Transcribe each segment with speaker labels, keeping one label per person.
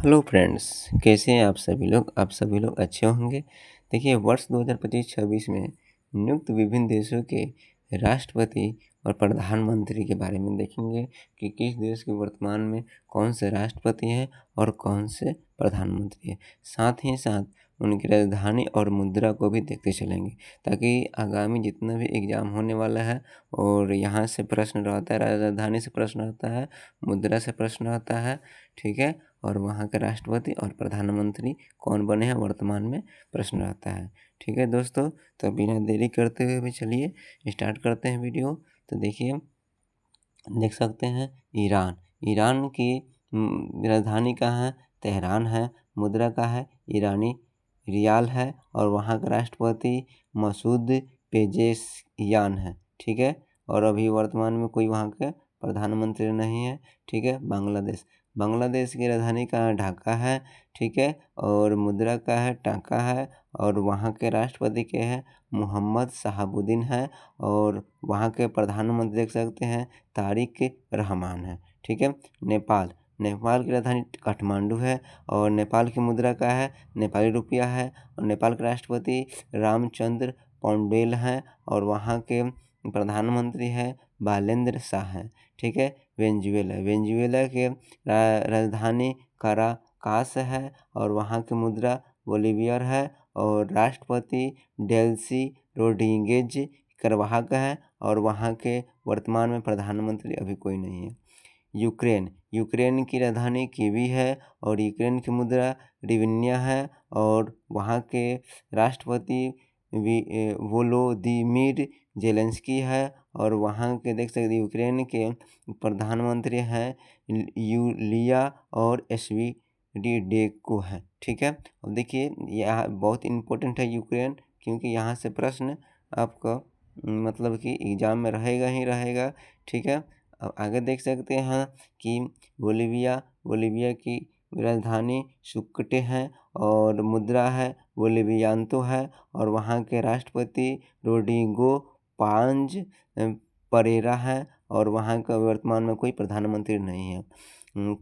Speaker 1: Hello friends, कैसे हैं आप सभी लोग? आप सभी लोग अच्छे होंगे। देखिए, वर्ष 2025-26 में नियुक्त विभिन्न देशों के राष्ट्रपति और प्रधानमंत्री के बारे में देखेंगे कि किस देश के वर्तमान में कौन से राष्ट्रपति हैं और कौन से प्रधानमंत्री हैं। साथ ही साथ उनकी राजधानी और मुद्रा को भी देखते चलेंगे, ताकि आगामी जितना भी एग्ज़ाम होने वाला है और यहाँ से प्रश्न रहता है, राजधानी से प्रश्न आता है, मुद्रा से प्रश्न आता है, ठीक है। और वहाँ के राष्ट्रपति और प्रधानमंत्री कौन बने हैं वर्तमान में प्रश्न रहता है। ठीक है दोस्तों, तो बिना देरी करते हुए भी चलिए स्टार्ट करते हैं वीडियो। तो देखिए, देख सकते हैं ईरान। ईरान की राजधानी कहाँ है? तेहरान है। मुद्रा का है ईरानी रियाल है और वहाँ का राष्ट्रपति मसूद पेजेशकियान है। ठीक है। और अभी वर्तमान में कोई वहाँ के प्रधानमंत्री नहीं है। ठीक है। बांग्लादेश बांग्लादेश की राजधानी कहाँ है? ढाका है। ठीक है। और मुद्रा का है टाका है और वहाँ के राष्ट्रपति के हैं मोहम्मद शहाबुद्दीन है और वहाँ के प्रधानमंत्री देख सकते हैं तारिक रहमान है। ठीक है। नेपाल नेपाल की राजधानी काठमांडू है और नेपाल की मुद्रा का है नेपाली रुपया है और नेपाल के राष्ट्रपति रामचंद्र पौडेल हैं और वहाँ के प्रधानमंत्री हैं बालेंद्र शाह हैं। ठीक है। वेनेजुएला के राजधानी काराकास है और वहाँ की मुद्रा बोलीवियर है और राष्ट्रपति डेल्सी रोड्रिगेज कार्वाहा है और वहाँ के वर्तमान में प्रधानमंत्री अभी कोई नहीं है। यूक्रेन की राजधानी कीवी है और यूक्रेन की मुद्रा रिविन्या है और वहाँ के राष्ट्रपति वोलोदिमीर जेलेंस्की है और वहाँ के देख सकते यूक्रेन के प्रधानमंत्री हैं यूलिया और स्वीडिडेको है। ठीक है। अब देखिए, यह बहुत इम्पोर्टेंट है यूक्रेन, क्योंकि यहाँ से प्रश्न आपका मतलब कि एग्ज़ाम में रहेगा ही रहेगा। ठीक है। अब आगे देख सकते हैं कि बोलीविया की राजधानी सुक्टे है और मुद्रा है बोलिवियांतो है और वहाँ के राष्ट्रपति रोड्रिगो पांज परेरा है और वहाँ का वर्तमान में कोई प्रधानमंत्री नहीं है।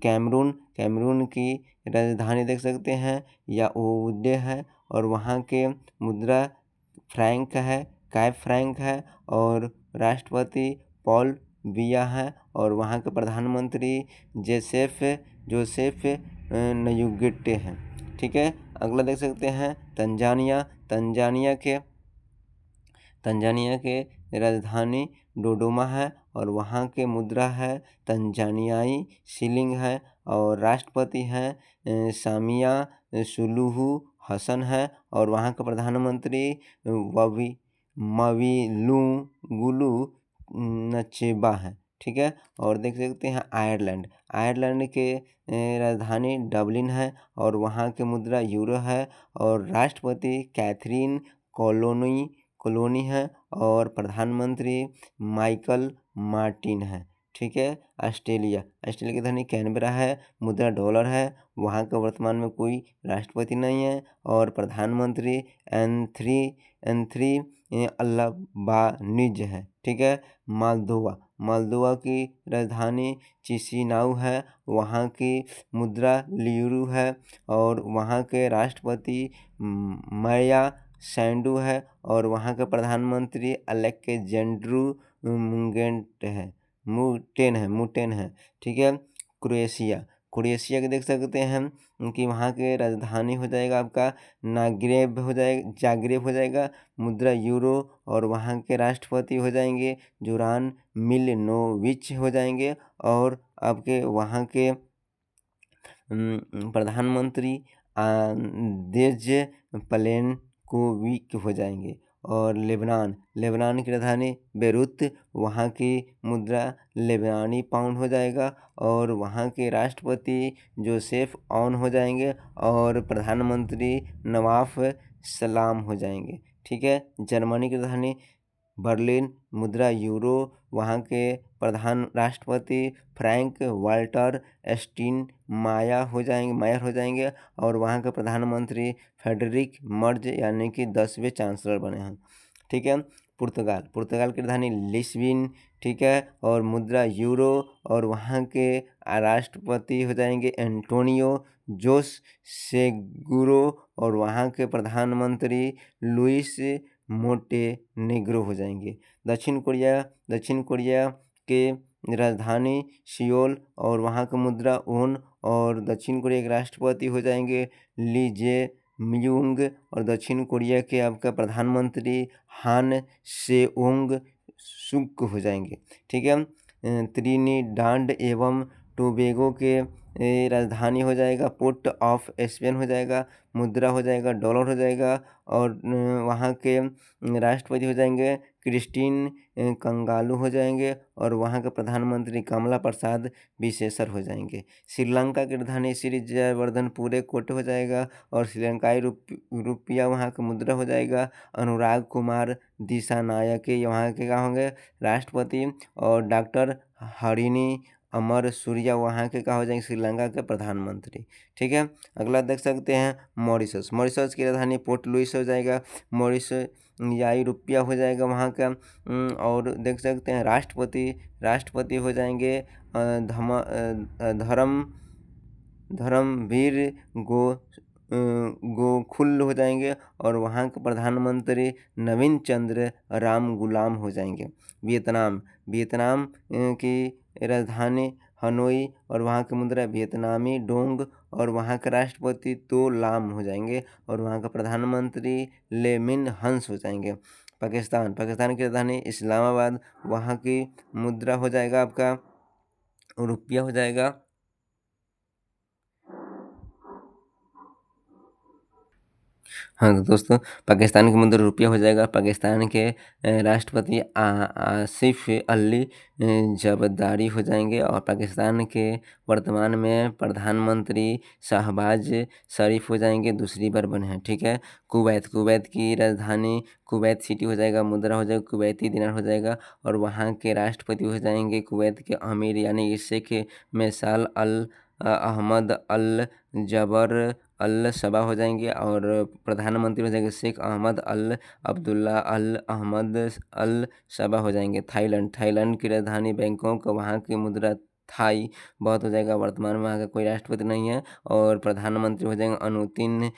Speaker 1: कैमरून की राजधानी देख सकते हैं याओundé है और वहाँ के मुद्रा फ्रैंक है, कैप फ्रैंक है और राष्ट्रपति पॉल बिया है और वहाँ के प्रधानमंत्री जोसेफ नयुगेटे हैं। ठीक है। अगला देख सकते हैं तंजानिया के राजधानी डोडोमा है और वहाँ के मुद्रा है तंजानियाई शिलिंग है और राष्ट्रपति हैं सामिया सुलूहू हसन है और वहाँ का प्रधानमंत्री मविलुगुलु नचेबा है। ठीक है। और देख सकते हैं आयरलैंड के राजधानी डबलिन है और वहाँ के मुद्रा यूरो है और राष्ट्रपति कैथरीन कॉलोनी है और प्रधानमंत्री माइकल मार्टिन है। ठीक है। ऑस्ट्रेलिया की राजधानी कैनबरा है, मुद्रा डॉलर है, वहाँ का वर्तमान में कोई राष्ट्रपति नहीं है और प्रधानमंत्री एंथ्री अल्बानीज है। ठीक है। मालदोवा की राजधानी चिसिनाउ है, वहाँ की मुद्रा ल्यूरो है और वहाँ के राष्ट्रपति माया सैंडू है और वहाँ के प्रधानमंत्री अलेक्जेंड्रो मुटेन है। ठीक है। क्रोएशिया के देख सकते हैं कि वहाँ के राजधानी हो जाएगा आपका जाग्रेब हो जाएगा, मुद्रा यूरो और वहाँ के राष्ट्रपति हो जाएंगे जोरान मिलिनोविच हो जाएंगे और आपके वहाँ के प्रधानमंत्री आंद्रेज प्लेनकोविक हो जाएंगे। और लेबनान की राजधानी बेरूत, वहाँ की मुद्रा लेबनानी पाउंड हो जाएगा और वहाँ के राष्ट्रपति जोसेफ ऑन हो जाएंगे और प्रधानमंत्री नवाफ सलाम हो जाएंगे। ठीक है। जर्मनी की राजधानी बर्लिन, मुद्रा यूरो, वहाँ के प्रधान राष्ट्रपति फ्रैंक वाल्टर स्टाइनमायर हो जाएंगे और वहाँ के प्रधानमंत्री फेडरिक मर्ज यानी कि 10वें चांसलर बने हैं। ठीक है। पुर्तगाल की राजधानी लिस्बन। ठीक है। और मुद्रा यूरो और वहाँ के राष्ट्रपति हो जाएंगे एंटोनियो जोस सेगुरो और वहाँ के प्रधानमंत्री लुइस मोंटेनेग्रो हो जाएंगे। दक्षिण कोरिया के राजधानी सियोल और वहाँ का मुद्रा वोन, और दक्षिण कोरिया के राष्ट्रपति हो जाएंगे ली जे म्यूंग, और दक्षिण कोरिया के आपका प्रधानमंत्री हान सेओंग सुक हो जाएंगे। ठीक है। त्रिनिडाद एवं टोबैगो के राजधानी हो जाएगा पोर्ट ऑफ स्पेन हो जाएगा, मुद्रा हो जाएगा डॉलर हो जाएगा, और वहाँ के राष्ट्रपति हो जाएंगे क्रिस्टीन कंगालू हो जाएंगे, और वहाँ के प्रधानमंत्री कमला प्रसाद विशेषर हो जाएंगे। श्रीलंका की राजधानी श्री जयवर्धनपुरे कोटे हो जाएगा, और श्रीलंकाई रुपया वहाँ का मुद्रा हो जाएगा। अनुराग कुमार दिसानायके यहाँ के क्या होंगे राष्ट्रपति, और डॉक्टर हरिणी अमर सूर्या वहाँ के क्या हो जाएंगे श्रीलंका के प्रधानमंत्री। ठीक है। अगला देख सकते हैं मॉरिशस। मॉरिशस की राजधानी पोर्ट लुइस हो जाएगा। मॉरिशयाई रुपया हो जाएगा वहाँ का। और देख सकते हैं राष्ट्रपति हो जाएंगे धर्मवीर गोखुल हो जाएंगे, और वहाँ के प्रधानमंत्री नवीन चंद्र राम गुलाम हो जाएंगे। वियतनाम की राजधानी हनोई, और वहाँ की मुद्रा वियतनामी डोंग, और वहाँ के राष्ट्रपति तो लाम हो जाएंगे, और वहाँ का प्रधानमंत्री लेमिन हंस हो जाएंगे। पाकिस्तान की राजधानी इस्लामाबाद, वहाँ की मुद्रा हो जाएगा आपका रुपया हो जाएगा हाँ तो दोस्तों, पाकिस्तान की मुद्रा रुपया हो जाएगा। पाकिस्तान के राष्ट्रपति आसिफ अली जरदारी हो जाएंगे, और पाकिस्तान के वर्तमान में प्रधानमंत्री शहबाज शरीफ हो जाएंगे, दूसरी बार बने हैं। ठीक है। कुवैत की राजधानी कुवैत सिटी हो जाएगा, मुद्रा हो जाएगा कुवैती दिनार हो जाएगा, और वहाँ के राष्ट्रपति हो जाएंगे कुवैत के अमीर यानी शेख मैसाल अल अहमद अल जबर अल सबा हो जाएंगे, और प्रधानमंत्री हो जाएंगे शेख अहमद अल अब्दुल्ला अल अहमद अल सबा हो जाएंगे। थाईलैंड की राजधानी बैंकॉक, वहाँ की मुद्रा थाई बहुत हो जाएगा। वर्तमान में वहाँ का कोई राष्ट्रपति नहीं है, और प्रधानमंत्री हो जाएंगे अनुतिन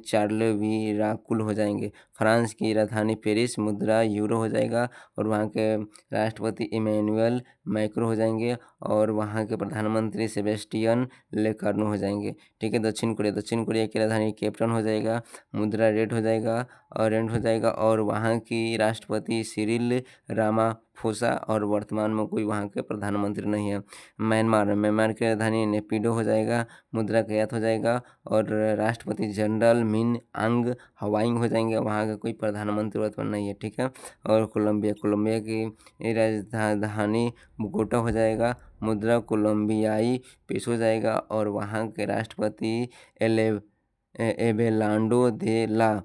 Speaker 1: चार्लवीराकुल हो जाएंगे। फ्रांस की राजधानी पेरिस, मुद्रा यूरो हो जाएगा, और वहाँ के राष्ट्रपति इमैनुअल मैक्रो हो जाएंगे, और वहाँ के प्रधानमंत्री सेबेस्टियन लेकर्नो हो जाएंगे। ठीक है। दक्षिण कोरिया की राजधानी केपटाउन हो जाएगा, मुद्रा रेंड हो जाएगा, और वहाँ की राष्ट्रपति सिरिल रामाफोसा, और वर्तमान में कोई वहाँ के प्रधानमंत्री नहीं है। म्यांमार की राजधानी नेपिडो हो जाएगा, मुद्रा कयात हो जाएगा, और राष्ट्रपति जनरल मिन आंग हवाइंग हो जाएंगे, वहाँ का कोई प्रधानमंत्री वर्तमान नहीं है। ठीक है। और कोलंबिया की राजधानी बोगोटा हो जाएगा, मुद्रा कोलंबियाई पेश हो जाएगा, और वहाँ के राष्ट्रपति एबेलांडो दे ला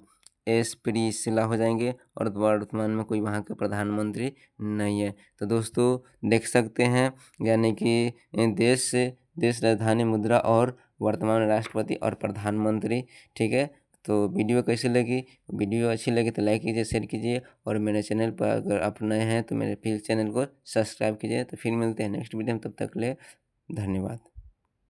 Speaker 1: एस्प्रिसिला हो जाएंगे, और वर्तमान में कोई वहाँ के प्रधानमंत्री नहीं है। तो दोस्तों देख सकते हैं, यानी कि देश राजधानी मुद्रा और वर्तमान राष्ट्रपति और प्रधानमंत्री। ठीक है। तो वीडियो कैसी लगी? वीडियो अच्छी लगी तो लाइक कीजिए, शेयर कीजिए, और मेरे चैनल पर अगर आप नए हैं तो मेरे प्लीज़ चैनल को सब्सक्राइब कीजिए। तो फिर मिलते हैं नेक्स्ट वीडियो में, तब तक के लिए धन्यवाद।